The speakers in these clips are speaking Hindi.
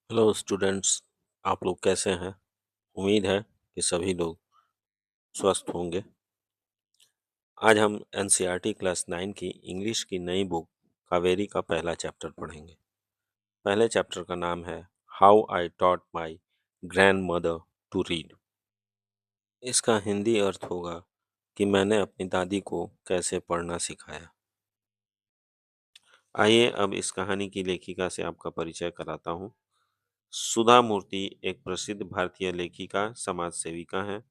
Hello students. आप लोग कैसे हैं? उम्मीद है कि सभी लोग स्वस्थ होंगे। आज हम एनसीईआरटी क्लास 9 की इंग्लिश की नई बुक कावेरी का पहला चैप्टर पढ़ेंगे। पहले चैप्टर का नाम है how I taught my grandmother to read. इसका हिंदी अर्थ होगा कि मैंने अपनी दादी को कैसे पढ़ना सिखाया। आइए अब इस कहानी की लेखिका से आपका परिचय कराता हूँ। सुधा मूर्ति एक प्रसिद्ध भारतीय लेखिका, समाज सेविका हैं।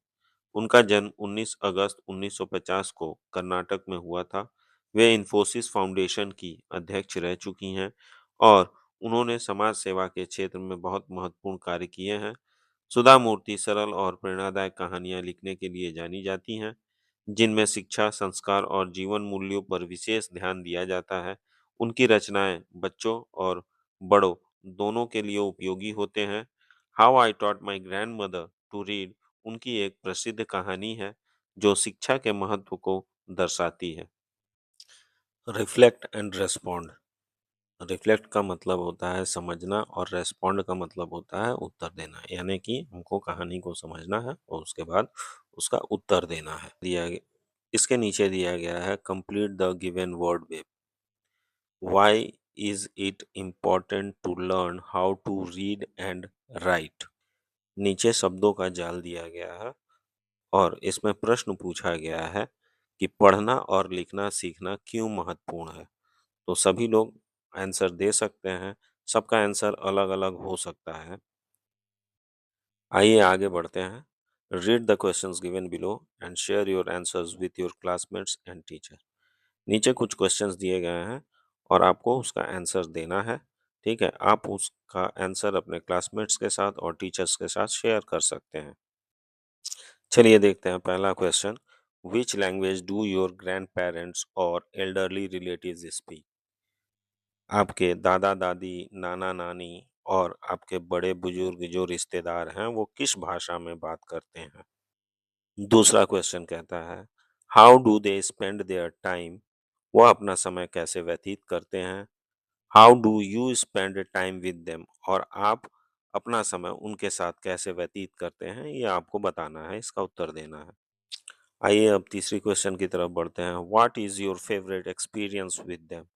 उनका जन्म 19 अगस्त 1950 को कर्नाटक में हुआ था। वे इन्फोसिस फाउंडेशन की अध्यक्ष रह चुकी हैं और उन्होंने समाज सेवा के क्षेत्र में बहुत महत्वपूर्ण कार्य किए हैं। सुधा मूर्ति सरल और प्रेरणादायक कहानियां लिखने के लिए जानी जाती हैं, जिनमें शिक्षा, संस्कार और जीवन मूल्यों पर विशेष ध्यान दिया जाता है। उनकी रचनाएं बच्चों और बड़ों दोनों के लिए उपयोगी होते हैं। How I taught my grandmother to read उनकी एक प्रसिद्ध कहानी है जो शिक्षा के महत्व को दर्शाती है। Reflect and respond. रिफ्लेक्ट का मतलब होता है समझना और रेस्पॉन्ड का मतलब होता है उत्तर देना, यानी कि हमको कहानी को समझना है और उसके बाद उसका उत्तर देना है। इसके नीचे दिया गया है complete the given word web. Why is it important to learn how to read and write. नीचे शब्दों का जाल दिया गया है और इसमें प्रश्न पूछा गया है कि पढ़ना और लिखना सीखना क्यों महत्वपूर्ण है। तो सभी लोग आंसर दे सकते हैं, सबका आंसर अलग-अलग हो सकता है। आइए आगे बढ़ते हैं। Read the questions given below and share your answers with your classmates and teacher. नीचे कुछ क्वेश्चंस दिए गए हैं और आपको उसका आंसर देना है। ठीक है, आप उसका आंसर अपने क्लासमेट्स के साथ और टीचर्स के साथ शेयर कर सकते हैं। चलिए देखते हैं पहला question. Which language do your grand parents और एल्डरली रिलेटिव्स स्पीक। आपके दादा दादी, नाना नानी और आपके बड़े बुजुर्ग जो रिश्तेदार हैं वो किस भाषा में बात करते हैं। दूसरा क्वेश्चन कहता है how do they spend their time. वो अपना समय कैसे व्यतीत करते हैं। How do you spend time with them. और आप अपना समय उनके साथ कैसे व्यतीत करते हैं, ये आपको बताना है, इसका उत्तर देना है। आइए अब तीसरी क्वेश्चन की तरफ बढ़ते हैं। What is your favourite experience with them.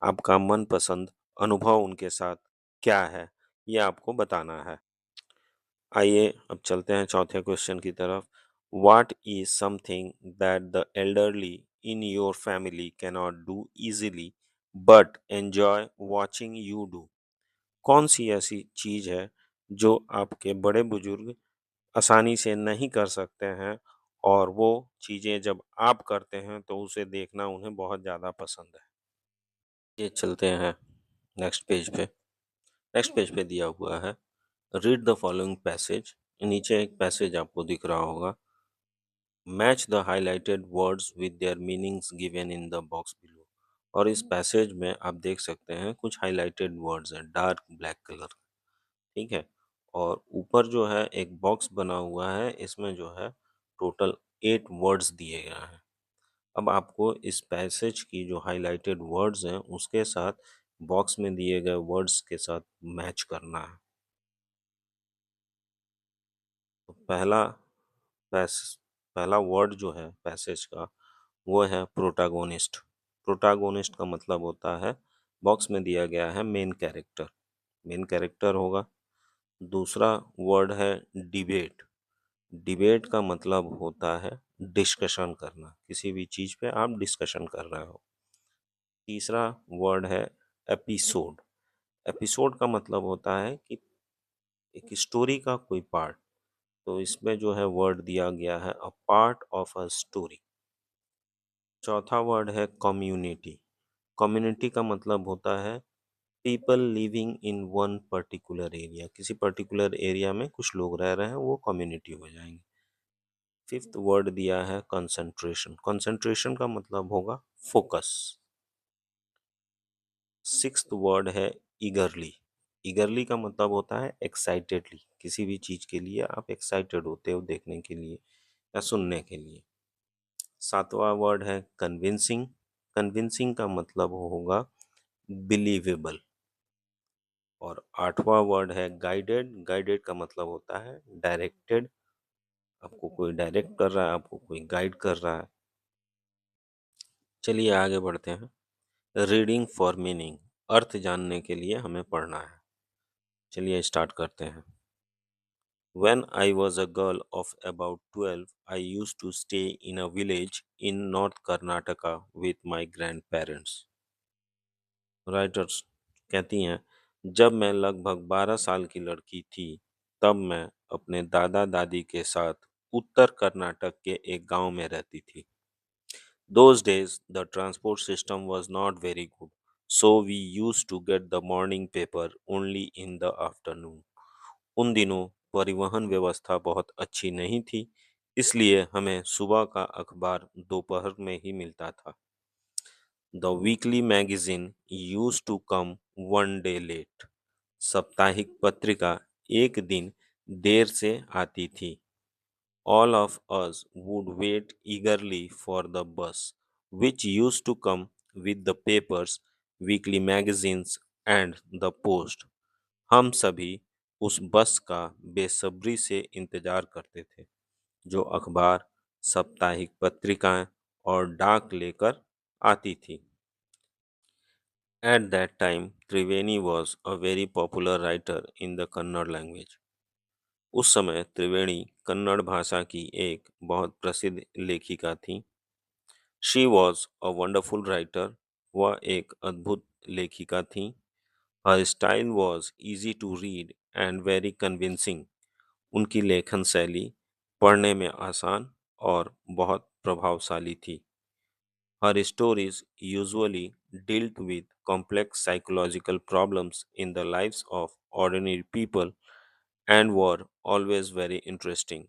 आपका मनपसंद अनुभव उनके साथ क्या है, ये आपको बताना है। आइए अब चलते हैं चौथे क्वेश्चन की तरफ। What is something that the elderly in your family cannot do easily but enjoy watching you do. कौन सी ऐसी चीज है जो आपके बड़े बुजुर्ग आसानी से नहीं कर सकते हैं और वो चीजें जब आप करते हैं तो उसे देखना उन्हें बहुत ज्यादा पसंद है। ये चलते हैं नेक्स्ट पेज पे। नेक्स्ट पेज पे दिया हुआ है रीड द फॉलोइंग पैसेज। नीचे एक पैसेज आपको दिख रहा होगा। Match the highlighted words with their meanings given in the box below. और इस पैसेज में आप देख सकते हैं कुछ हाइलाइटेड वर्ड्स हैं डार्क ब्लैक कलर। ठीक है, और ऊपर जो है एक बॉक्स बना हुआ है, इसमें जो है टोटल 8 वर्ड्स दिए गए हैं। अब आपको इस पैसेज की जो हाइलाइटेड वर्ड्स हैं उसके साथ बॉक्स में दिए गए वर्ड्स के साथ मैच करना है। तो पैस पहला वर्ड जो है पैसेज का वो है प्रोटागोनिस्ट। प्रोटागोनिस्ट का मतलब होता है, बॉक्स में दिया गया है, मेन कैरेक्टर। मेन कैरेक्टर होगा। दूसरा वर्ड है डिबेट। डिबेट का मतलब होता है डिस्कशन करना, किसी भी चीज पे आप डिस्कशन कर रहे हो। तीसरा वर्ड है एपिसोड। एपिसोड का मतलब होता है कि एक स्टोरी का कोई पार्ट। तो इसमें जो है वर्ड दिया गया है a part of a story. चौथा वर्ड है कम्युनिटी। कम्युनिटी का मतलब होता है people living in one particular area. किसी पर्टिकुलर एरिया में कुछ लोग रह रहे हैं, वो कम्युनिटी हो जाएंगे। फिफ्थ वर्ड दिया है कंसंट्रेशन। कंसंट्रेशन का मतलब होगा फोकस। सिक्स्थ वर्ड है ईगरली। ईगरली का मतलब होता है एक्साइटेडली। किसी भी चीज के लिए आप एक्साइटेड होते हो देखने के लिए या सुनने के लिए। सातवां वर्ड है कन्विंसिंग। कन्विंसिंग का मतलब होगा बिलीवेबल। और आठवां वर्ड है गाइडेड। गाइडेड का मतलब होता है डायरेक्टेड, आपको कोई डायरेक्ट कर रहा है, आपको कोई गाइड कर रहा है। चलिए आगे बढ़ते हैं। रीडिंग फॉर मीनिंग, अर्थ जानने के लिए हमें पढ़ना है। चलिए स्टार्ट करते हैं। When I was a girl of about 12, I used to stay in a village in North Karnataka with my grandparents. Writers कहती हैं, जब मैं लगभग 12 साल की लड़की थी, तब मैं अपने दादा दादी के साथ उत्तर कर्नाटक के एक गांव में रहती थी। Those days, the transport system was not very good, so we used to get the morning paper only in the afternoon. उन दिनों परिवहन व्यवस्था बहुत अच्छी नहीं थी, इसलिए हमें सुबह का अखबार दोपहर में ही मिलता था। The weekly magazine used to come one day late. साप्ताहिक पत्रिका एक दिन देर से आती थी। All of us would wait eagerly for the bus, which used to come with the papers, weekly magazines and the post. हम सभी उस बस का बेसब्री से इंतजार करते थे, जो अखबार, साप्ताहिक पत्रिकाएं और डाक लेकर आती थी। At that time, Triveni was a very popular writer in the Kannada language. उस समय त्रिवेणी कन्नड़ भाषा की एक बहुत प्रसिद्ध लेखिका थी। She was a wonderful writer, वह एक अद्भुत लेखिका थी। Her style was easy to read and very convincing, उनकी लेखन शैली पढ़ने में आसान और बहुत प्रभावशाली थी। Her stories usually dealt with complex psychological problems in the lives of ordinary people and were always very interesting.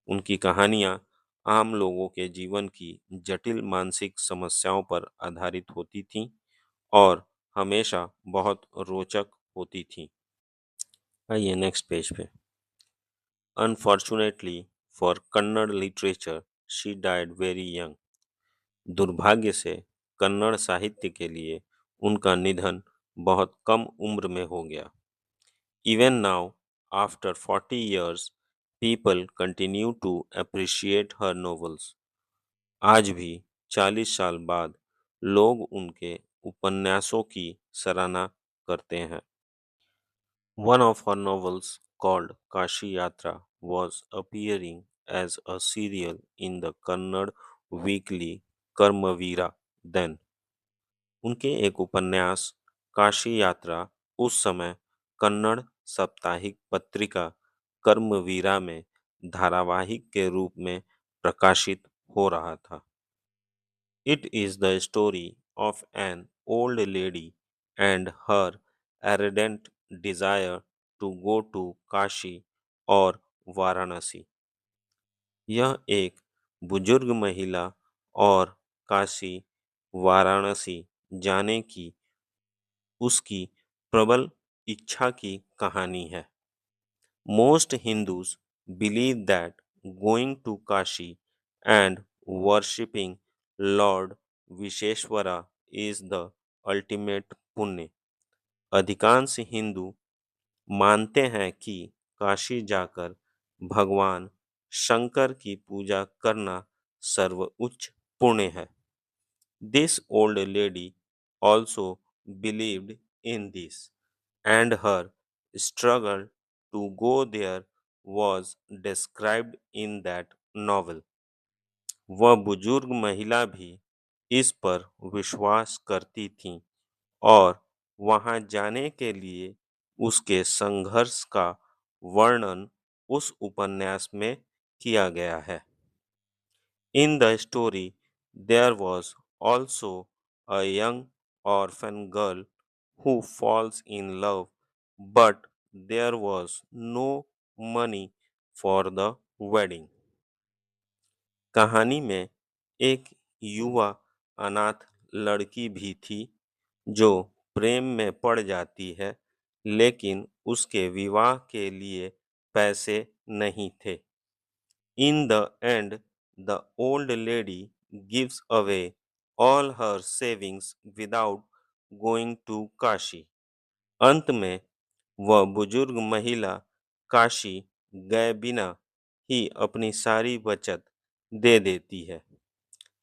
उनकी कहानियाँ आम लोगों के जीवन की जटिल मानसिक समस्याओं पर आधारित होती थीं और हमेशा बहुत रोचक होती थीं। आइए नेक्स्ट पेज पे। Unfortunately for Kannada literature she died very young. दुर्भाग्य से कन्नड़ साहित्य के लिए उनका निधन बहुत कम उम्र में हो गया। Even now, after 40 years, people continue to appreciate her novels. आज भी 40 साल बाद लोग उनके उपन्यासों की सराहना करते हैं। One of her novels, called Kashi Yatra, was appearing as a serial in the Kannada weekly Karmavira then. उनके एक उपन्यास काशी यात्रा उस समय कन्नड़ साप्ताहिक पत्रिका कर्मवीरा में धारावाहिक के रूप में प्रकाशित हो रहा था। It is the story of an old lady and her ardent desire to go to Kashi और वाराणसी। यह एक बुजुर्ग महिला और काशी, वाराणसी जाने की उसकी प्रबल इच्छा की कहानी है। Most Hindus believe that going to Kashi and worshipping Lord Visheshwara is the ultimate पुण्य। अधिकांश हिंदू मानते हैं कि काशी जाकर भगवान शंकर की पूजा करना सर्वोच्च पुण्य है। This old lady also believed in this, and her struggle to go there was described in that novel. वह बुजुर्ग महिला भी इस पर विश्वास करती थी और वहां जाने के लिए उसके संघर्ष का वर्णन उस उपन्यास में किया गया है। In the story, there was also a young orphan girl who falls in love, but there was no money for the wedding. कहानी में एक युवा अनाथ लड़की भी थी जो प्रेम में पड़ जाती है, लेकिन उसके विवाह के लिए पैसे नहीं थे। In the end, the old lady gives away all her savings without going to Kashi. अंत में वह बुजुर्ग महिला काशी गए बिना ही अपनी सारी बचत दे देती है।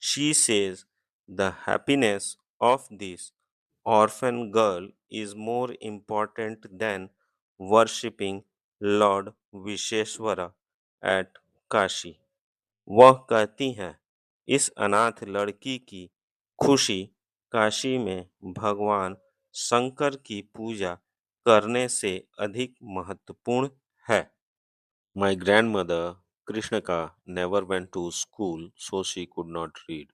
She says the happiness of this orphan girl is more important than worshipping Lord Visheshwara at Kashi. वह कहती हैं, इस अनाथ लड़की की खुशी काशी में भगवान शंकर की पूजा करने से अधिक महत्वपूर्ण है। My grandmother Krishnaka never went to school so she could not read.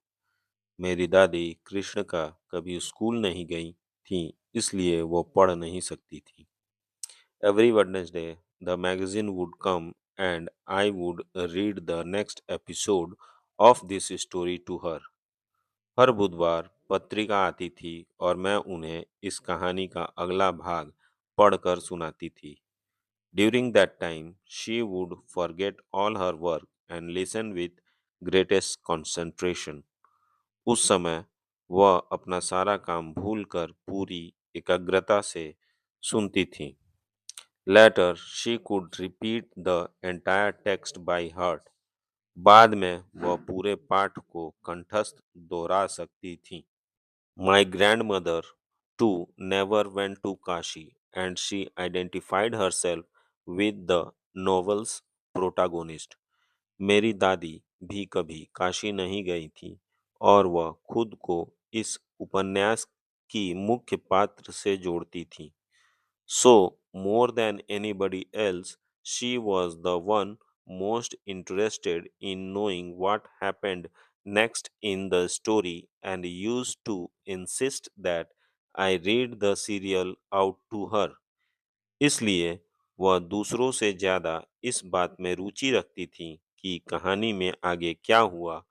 मेरी दादी कृष्ण का कभी स्कूल नहीं गई थी, इसलिए वो पढ़ नहीं सकती थी। Every Wednesday, the magazine would come and I would read the next episode of this story to her. हर बुधवार पत्रिका आती थी और मैं उन्हें इस कहानी का अगला भाग पढ़कर सुनाती थी। During that time, she would forget all her work and listen with greatest concentration. उस समय वह अपना सारा काम भूलकर पूरी एकाग्रता से सुनती थी। Later, she could repeat the entire text by heart. बाद में वह पूरे पाठ को कंठस्थ दोहरा सकती थी। My grandmother too never went to Kashi and she identified herself with the novel's protagonist. मेरी दादी भी कभी काशी नहीं गई थी और वह खुद को इस उपन्यास की मुख्य पात्र से जोड़ती थी। So, more than anybody else, she was the one most interested in knowing what happened next in the story and used to insist that I read the serial out to her. इसलिए वह दूसरों से ज्यादा इस बात में रुचि रखती थी कि कहानी में आगे क्या हुआ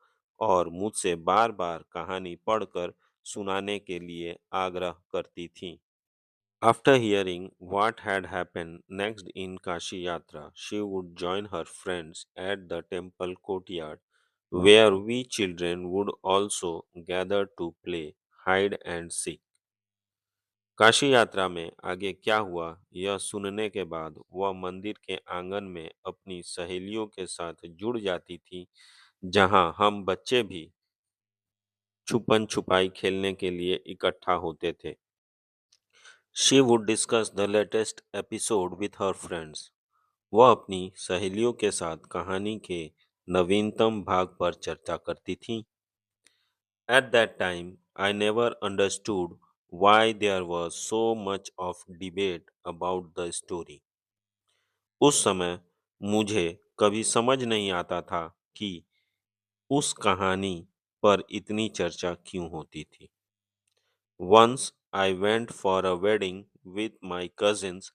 और मुझसे बार-बार कहानी पढ़कर सुनाने के लिए आग्रह करती थी। After hearing what had happened next in Kashi Yatra, she would join her friends at the temple courtyard, where we children would also gather to play hide and seek. Kashi यात्रा में आगे क्या हुआ यह सुनने के बाद वह मंदिर के आंगन में अपनी सहेलियों के साथ जुड़ जाती थी, जहां हम बच्चे भी छुपन छुपाई खेलने के लिए इकट्ठा होते थे। She would discuss the latest episode with her friends. वह अपनी सहेलियों के साथ कहानी के नवीनतम भाग पर चर्चा करती थीं। At that time, I never understood why there was so much of debate about the story. उस समय मुझे कभी समझ नहीं आता था कि उस कहानी पर इतनी चर्चा क्यों होती थी। Once I went for a wedding with my cousins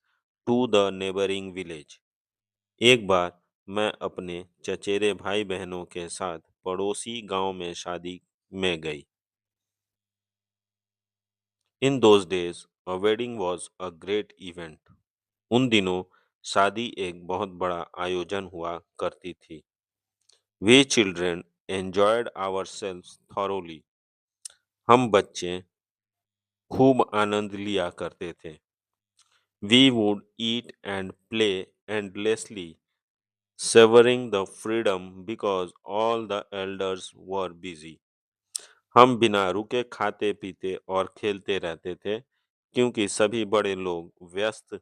to the neighboring village. एक बार मैं अपने चचेरे भाई बहनों के साथ पड़ोसी गांव में शादी में गई। In those days, a wedding was a great event. उन दिनों शादी एक बहुत बड़ा आयोजन हुआ करती थी। We children enjoyed ourselves thoroughly. हम बच्चे खूब आनंद लिया करते थे। We would eat and play endlessly, savoring the freedom because all the elders were busy. हम बिना रुके खाते पीते और खेलते रहते थे क्योंकि सभी बड़े लोग व्यस्त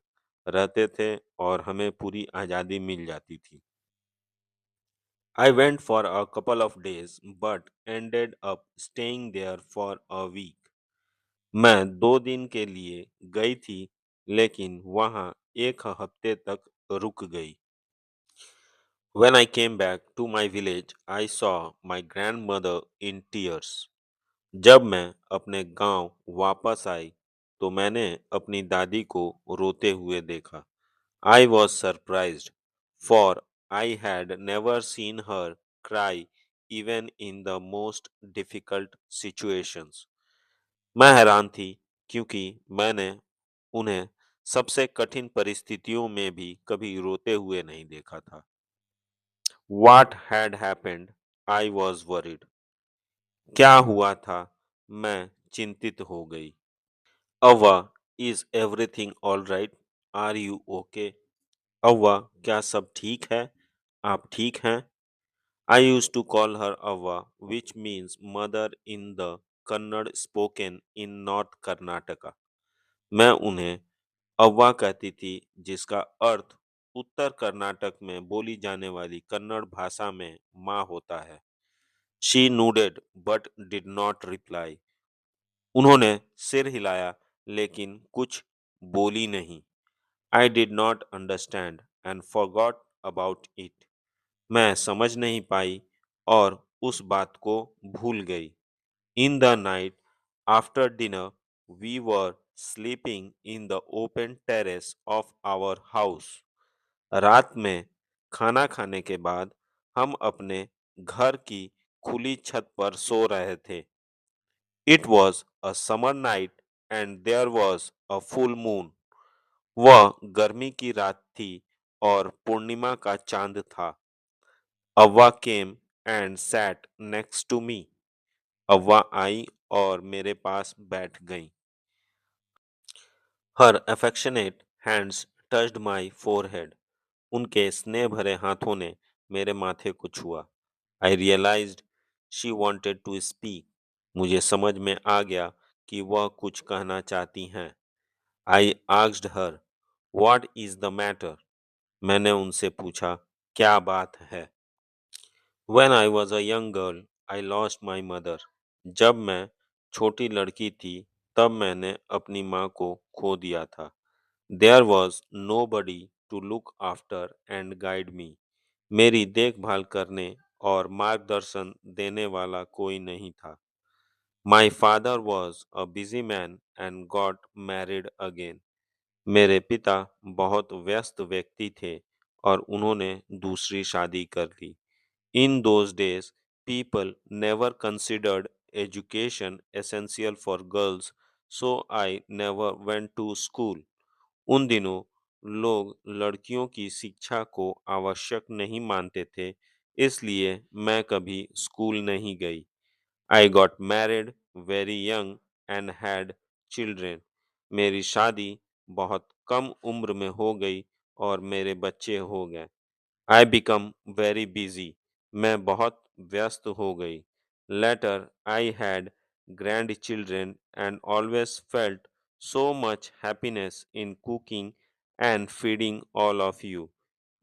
रहते थे और हमें पूरी आज़ादी मिल जाती थी। I went for a couple of days but ended up staying there for a week. मैं 2 दिन के लिए गई थी लेकिन वहाँ एक हफ्ते तक रुक गई। When I came back to my village, I saw my grandmother in tears. जब मैं अपने गांव वापस आई तो मैंने अपनी दादी को रोते हुए देखा। I was surprised, for I had never seen her cry even in the most difficult situations. मैं हैरान थी क्योंकि मैंने उन्हें सबसे कठिन परिस्थितियों में भी कभी रोते हुए नहीं देखा था। What had happened? I was worried. क्या हुआ था? मैं चिंतित हो गई। Ava, is everything all right? Are you okay? Avva, क्या सब ठीक है? आप ठीक हैं? I used to call her Avva, which means mother in the Kannada spoken in North Karnataka. मैं उन्हें अव्वा कहती थी, जिसका अर्थ उत्तर कर्नाटक में बोली जाने वाली कन्नड़ भाषा में माँ होता है। She nodded but did not reply. उन्होंने सिर हिलाया लेकिन कुछ बोली नहीं. I did not understand and forgot about it. मैं समझ नहीं पाई और उस बात को भूल गई. In the night after dinner we were sleeping in the open terrace of our house. रात में खाना खाने के बाद हम अपने घर की खुली छत पर सो रहे थे. It was a summer night and there was a full moon. वह गर्मी की रात थी और पूर्णिमा का चांद था. Avva came and sat next to me. Avva आई और मेरे पास बैठ गईं. Her affectionate hands touched my forehead. उनके स्नेह भरे हाथों ने मेरे माथे को छुआ. I realized she wanted to speak. मुझे समझ में आ गया कि वह कुछ कहना चाहती हैं. I asked her, what is the matter? मैंने उनसे पूछा, क्या बात है? When I was a young girl, I lost my mother. जब मैं छोटी लड़की थी, तब मैंने अपनी माँ को खो दिया था. There was nobody to look after and guide me. मेरी देखभाल करने और मार्गदर्शन देने वाला कोई नहीं था. My father was a busy man and got married again. मेरे पिता बहुत व्यस्त व्यक्ति थे और उन्होंने दूसरी शादी कर ली. In those days, people never considered education essential for girls, so I never went to school. उन दिनों लोग लड़कियों की शिक्षा को आवश्यक नहीं मानते थे, इसलिए मैं कभी स्कूल नहीं गई. I got married very young and had children. मेरी शादी बहुत कम उम्र में हो गई और मेरे बच्चे हो गए. I become very busy. मैं बहुत व्यस्त हो गई. Later, I had grandchildren and always felt so much happiness in cooking and feeding all of you.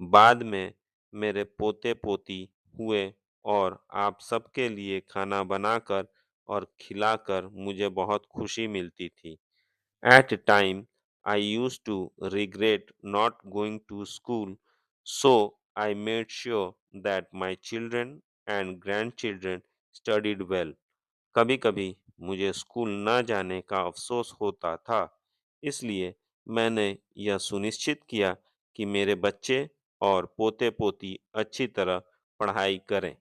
बाद में मेरे पोते पोती हुए और आप सबके लिए खाना बनाकर और खिलाकर मुझे बहुत खुशी मिलती थी. At a time, I used to regret not going to school, so I made sure that my children and grandchildren studied well. कभी-कभी मुझे स्कूल न जाने का अफसोस होता था, इसलिए मैंने यह सुनिश्चित किया कि मेरे बच्चे और पोते-पोती अच्छी तरह पढ़ाई करें.